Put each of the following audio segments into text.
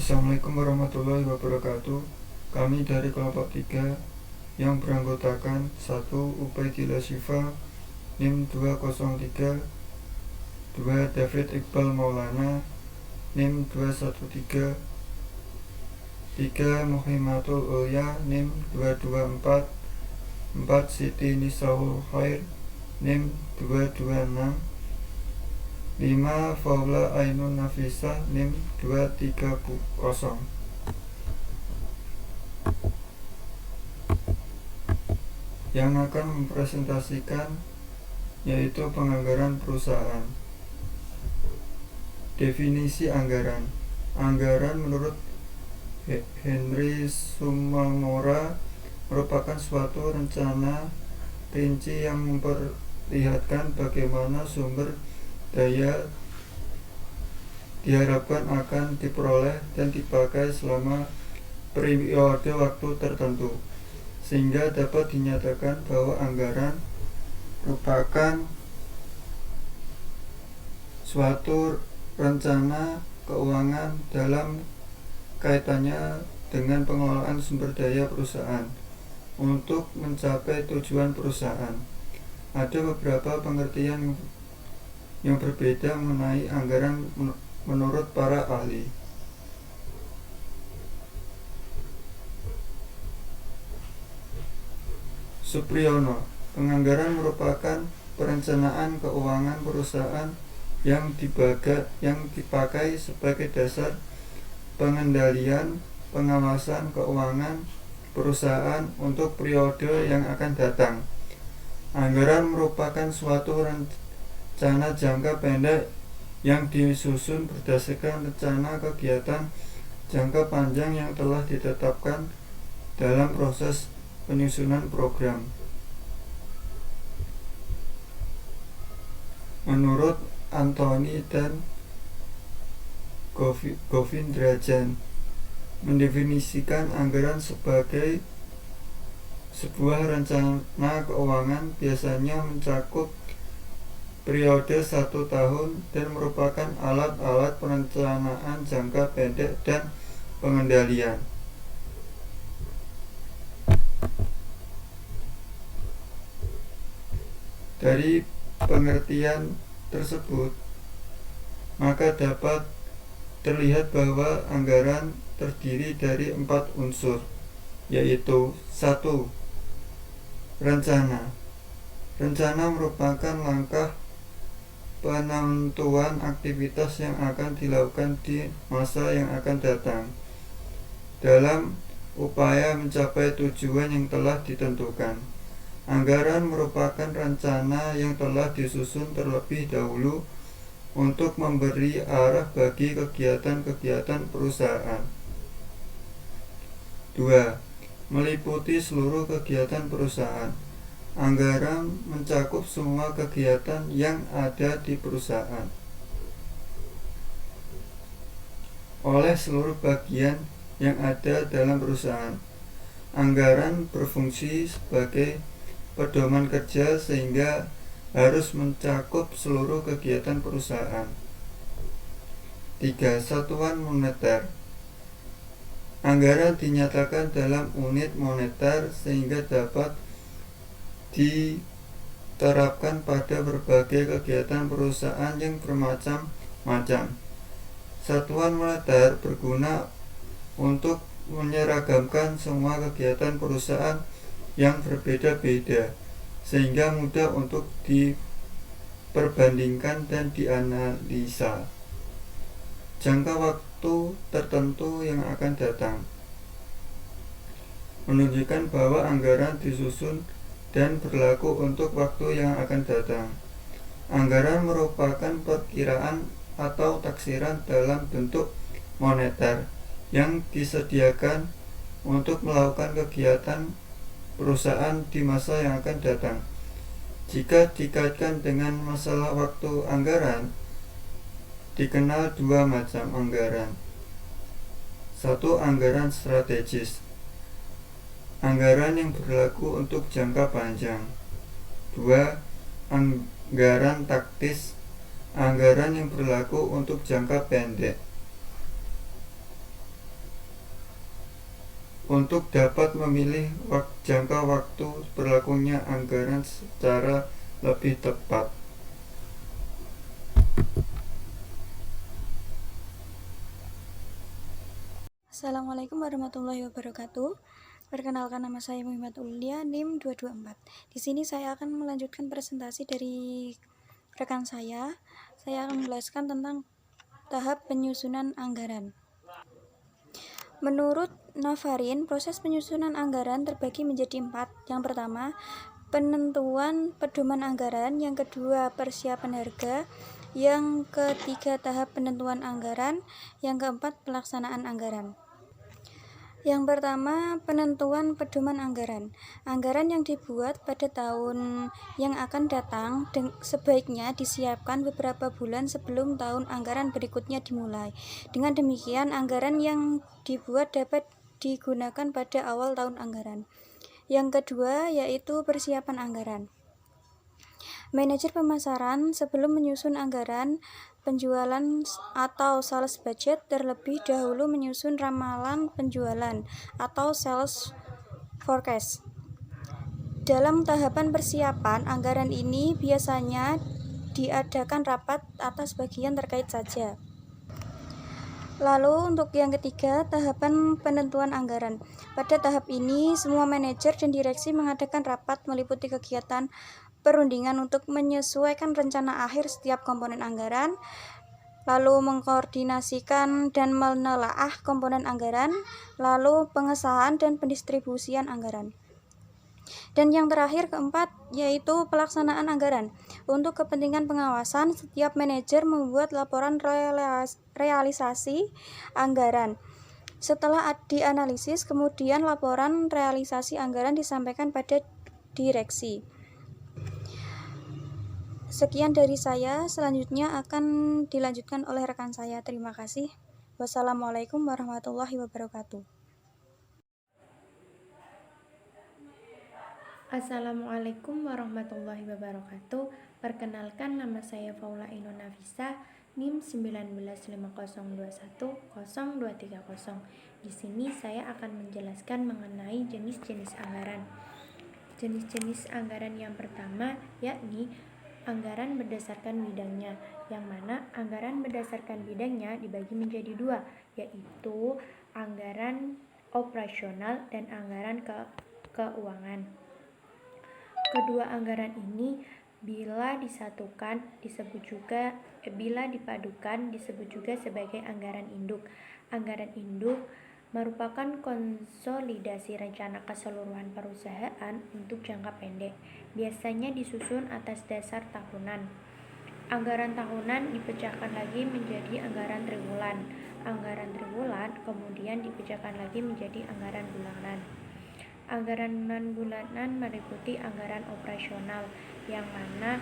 Assalamualaikum warahmatullahi wabarakatuh. Kami dari kelompok 3 yang beranggotakan 1 Ubaidillah Syifa, NIM 203, 2 David Iqbal Maulana, NIM 213, 3 Muhimmatul Ulya, NIM 224, 4 Siti Nisaul Khair, NIM 226, 5 Faula Ainun Nafisah, NIM 230. Yang akan mempresentasikan yaitu penganggaran perusahaan. Definisi anggaran. Anggaran menurut Henry Sumamora merupakan suatu rencana rinci yang memperlihatkan bagaimana sumber daya diharapkan akan diperoleh dan dipakai selama periode waktu tertentu, sehingga dapat dinyatakan bahwa anggaran merupakan suatu rencana keuangan dalam kaitannya dengan pengelolaan sumber daya perusahaan untuk mencapai tujuan perusahaan. Ada beberapa pengertian yang berbeda mengenai anggaran menurut para ahli. Supriyono, penganggaran merupakan perencanaan keuangan perusahaan yang dipakai sebagai dasar pengendalian pengawasan keuangan perusahaan untuk periode yang akan datang. Anggaran merupakan suatu rencana jangka pendek yang disusun berdasarkan rencana kegiatan jangka panjang yang telah ditetapkan dalam proses penyusunan program. Menurut Anthony dan Govindrajan, mendefinisikan anggaran sebagai sebuah rencana keuangan biasanya mencakup periode 1 tahun dan merupakan alat-alat perencanaan jangka pendek dan pengendalian. Dari pengertian tersebut, maka dapat terlihat bahwa anggaran terdiri dari 4 unsur, yaitu 1. Rencana. Rencana merupakan langkah penentuan aktivitas yang akan dilakukan di masa yang akan datang dalam upaya mencapai tujuan yang telah ditentukan. Anggaran merupakan rencana yang telah disusun terlebih dahulu untuk memberi arah bagi kegiatan-kegiatan perusahaan. 2. Meliputi seluruh kegiatan perusahaan. Anggaran mencakup semua kegiatan yang ada di perusahaan oleh seluruh bagian yang ada dalam perusahaan. Anggaran berfungsi sebagai pedoman kerja sehingga harus mencakup seluruh kegiatan perusahaan. 3. Satuan moneter. Anggaran dinyatakan dalam unit moneter sehingga dapat diterapkan pada berbagai kegiatan perusahaan yang bermacam-macam. Satuan moneter berguna untuk menyeragamkan semua kegiatan perusahaan yang berbeda-beda sehingga mudah untuk diperbandingkan dan dianalisa jangka waktu tertentu yang akan datang, menunjukkan bahwa anggaran disusun dan berlaku untuk waktu yang akan datang. Anggaran merupakan perkiraan atau taksiran dalam bentuk moneter yang disediakan untuk melakukan kegiatan perusahaan di masa yang akan datang. Jika dikaitkan dengan masalah waktu anggaran, dikenal 2 macam anggaran. 1. Anggaran strategis. Anggaran yang berlaku untuk jangka panjang. 2. Anggaran taktis. Anggaran yang berlaku untuk jangka pendek. untuk dapat memilih jangka waktu berlakunya anggaran secara lebih tepat. Assalamualaikum warahmatullahi wabarakatuh. Perkenalkan, nama saya Muhammad Ulia, NIM 224. Di sini saya akan melanjutkan presentasi dari rekan saya. Saya akan menjelaskan tentang tahap penyusunan anggaran. Menurut Navarin, proses penyusunan anggaran terbagi menjadi 4. Yang pertama, penentuan pedoman anggaran. Yang kedua, persiapan harga. Yang ketiga, tahap penentuan anggaran. Yang keempat, pelaksanaan anggaran. Yang pertama, penentuan pedoman anggaran. Anggaran yang dibuat pada tahun yang akan datang sebaiknya disiapkan beberapa bulan sebelum tahun anggaran berikutnya dimulai. Dengan demikian, anggaran yang dibuat dapat digunakan pada awal tahun anggaran. Yang kedua, yaitu persiapan anggaran. Manajer pemasaran sebelum menyusun anggaran penjualan atau sales budget terlebih dahulu menyusun ramalan penjualan atau sales forecast. Dalam tahapan persiapan anggaran ini biasanya diadakan rapat atas bagian terkait saja. Lalu untuk yang ketiga, tahapan penentuan anggaran. Pada tahap ini, semua manajer dan direksi mengadakan rapat meliputi kegiatan perundingan untuk menyesuaikan rencana akhir setiap komponen anggaran, lalu mengkoordinasikan dan menelaah komponen anggaran, lalu pengesahan dan pendistribusian anggaran. Dan yang terakhir, keempat, yaitu pelaksanaan anggaran. Untuk kepentingan pengawasan, setiap manajer membuat laporan realisasi anggaran. Setelah dianalisis, kemudian laporan realisasi anggaran disampaikan pada direksi. Sekian dari saya, selanjutnya akan dilanjutkan oleh rekan saya. Terima kasih. Wassalamualaikum warahmatullahi wabarakatuh. Assalamualaikum warahmatullahi wabarakatuh. Perkenalkan, nama saya Faula Ino Nafisa, NIM 1950210230. Di sini saya akan menjelaskan mengenai jenis-jenis anggaran. Jenis-jenis anggaran yang pertama yakni anggaran berdasarkan bidangnya, yang mana anggaran berdasarkan bidangnya dibagi menjadi 2, yaitu anggaran operasional dan anggaran keuangan. Kedua anggaran ini bila dipadukan disebut juga sebagai anggaran induk. Anggaran induk merupakan konsolidasi rencana keseluruhan perusahaan untuk jangka pendek. Biasanya disusun atas dasar tahunan. Anggaran tahunan dipecahkan lagi menjadi anggaran triwulan. Anggaran triwulan kemudian dipecahkan lagi menjadi anggaran bulanan. Anggaran non-bulanan meliputi anggaran operasional, yang mana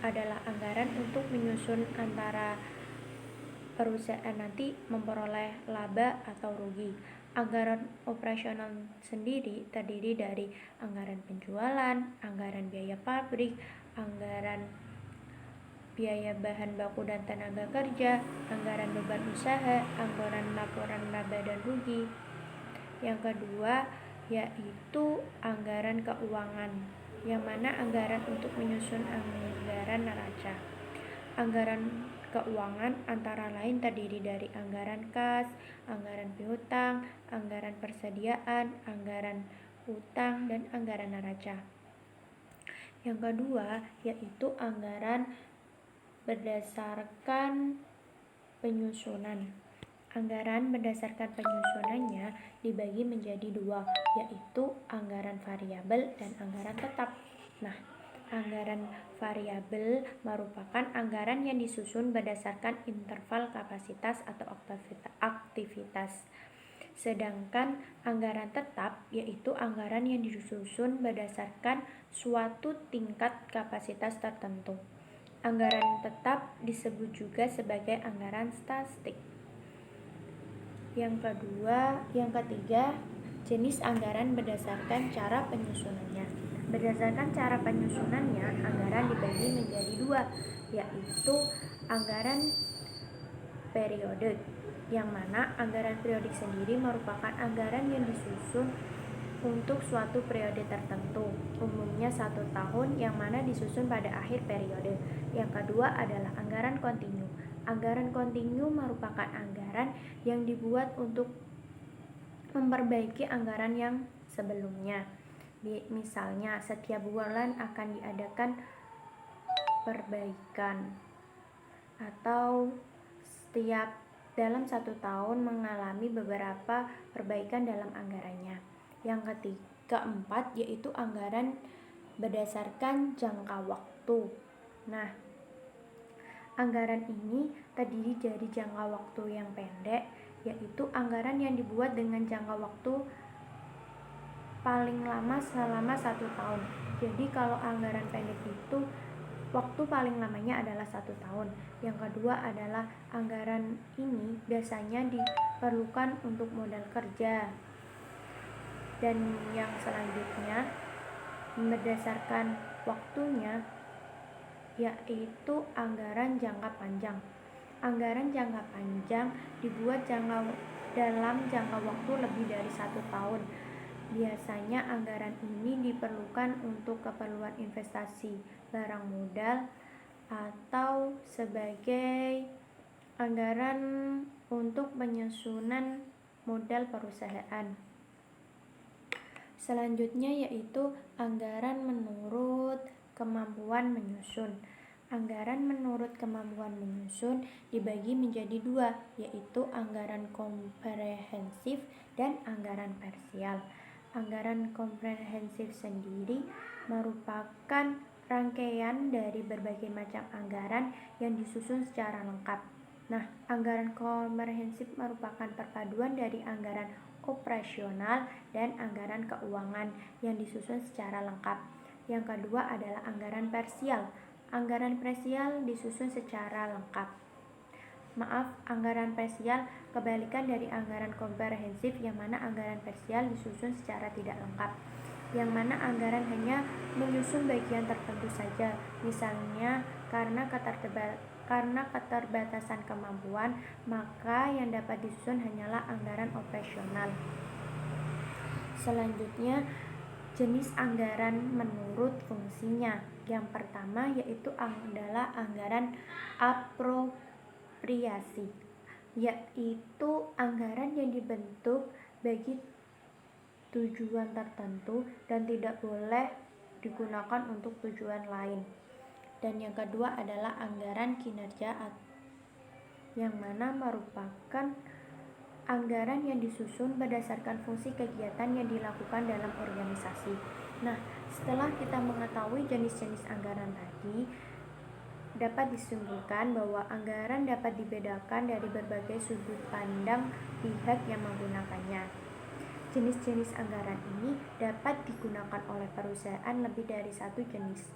adalah anggaran untuk menyusun antara perusahaan nanti memperoleh laba atau rugi. Anggaran operasional sendiri terdiri dari anggaran penjualan, anggaran biaya pabrik, anggaran biaya bahan baku dan tenaga kerja, anggaran beban usaha, anggaran laporan laba dan rugi. Yang kedua yaitu anggaran keuangan, yang mana anggaran untuk menyusun anggaran neraca. Anggaran keuangan antara lain terdiri dari anggaran kas, anggaran piutang, anggaran persediaan, anggaran utang, dan anggaran neraca. Yang kedua yaitu anggaran berdasarkan penyusunan. Anggaran berdasarkan penyusunannya dibagi menjadi 2, yaitu anggaran variabel dan anggaran tetap. Nah, anggaran variabel merupakan anggaran yang disusun berdasarkan interval kapasitas atau aktivitas. Sedangkan anggaran tetap yaitu anggaran yang disusun berdasarkan suatu tingkat kapasitas tertentu. Anggaran tetap disebut juga sebagai anggaran statistik. Yang ketiga, jenis anggaran berdasarkan cara penyusunannya. Berdasarkan cara penyusunannya, anggaran dibagi menjadi 2, yaitu anggaran periode, yang mana anggaran periodik sendiri merupakan anggaran yang disusun untuk suatu periode tertentu, umumnya 1 tahun, yang mana disusun pada akhir periode. Yang kedua adalah anggaran kontinu. Anggaran kontinu merupakan anggaran yang dibuat untuk memperbaiki anggaran yang sebelumnya. Misalnya, setiap bulan akan diadakan perbaikan, atau setiap dalam 1 tahun mengalami beberapa perbaikan dalam anggarannya. Yang keempat yaitu anggaran berdasarkan jangka waktu. Nah, anggaran ini terdiri dari jangka waktu yang pendek, yaitu anggaran yang dibuat dengan jangka waktu paling lama selama 1 tahun. Jadi kalau anggaran pendek itu waktu paling lamanya adalah 1 tahun. Yang kedua adalah anggaran ini biasanya diperlukan untuk modal kerja. Dan yang selanjutnya berdasarkan waktunya yaitu anggaran jangka panjang. Anggaran jangka panjang dibuat dalam jangka waktu lebih dari 1 tahun. Biasanya anggaran ini diperlukan untuk keperluan investasi barang modal atau sebagai anggaran untuk penyusunan modal perusahaan. Selanjutnya yaitu anggaran menurut kemampuan menyusun. Anggaran menurut kemampuan menyusun dibagi menjadi 2, yaitu anggaran komprehensif dan anggaran parsial. Anggaran komprehensif sendiri merupakan rangkaian dari berbagai macam anggaran yang disusun secara lengkap. Nah, anggaran komprehensif merupakan perpaduan dari anggaran operasional dan anggaran keuangan yang disusun secara lengkap. Yang kedua adalah anggaran parsial. Anggaran parsial disusun secara lengkap. Anggaran parsial kebalikan dari anggaran komprehensif, yang mana anggaran parsial disusun secara tidak lengkap, yang mana anggaran hanya menyusun bagian tertentu saja. Misalnya karena keterbatasan kemampuan, maka yang dapat disusun hanyalah anggaran operasional. Selanjutnya, jenis anggaran menurut fungsinya. Yang pertama yaitu adalah anggaran apropriasi, yaitu anggaran yang dibentuk bagi tujuan tertentu dan tidak boleh digunakan untuk tujuan lain. Dan yang kedua adalah anggaran kinerja, yang mana merupakan anggaran yang disusun berdasarkan fungsi kegiatan yang dilakukan dalam organisasi. Nah, setelah kita mengetahui jenis-jenis anggaran tadi, dapat disimpulkan bahwa anggaran dapat dibedakan dari berbagai sudut pandang pihak yang menggunakannya. Jenis-jenis anggaran ini dapat digunakan oleh perusahaan lebih dari 1 jenis,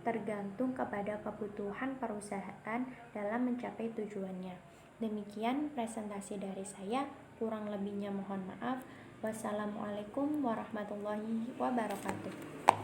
tergantung kepada kebutuhan perusahaan dalam mencapai tujuannya. Demikian presentasi dari saya, kurang lebihnya mohon maaf. Wassalamualaikum warahmatullahi wabarakatuh.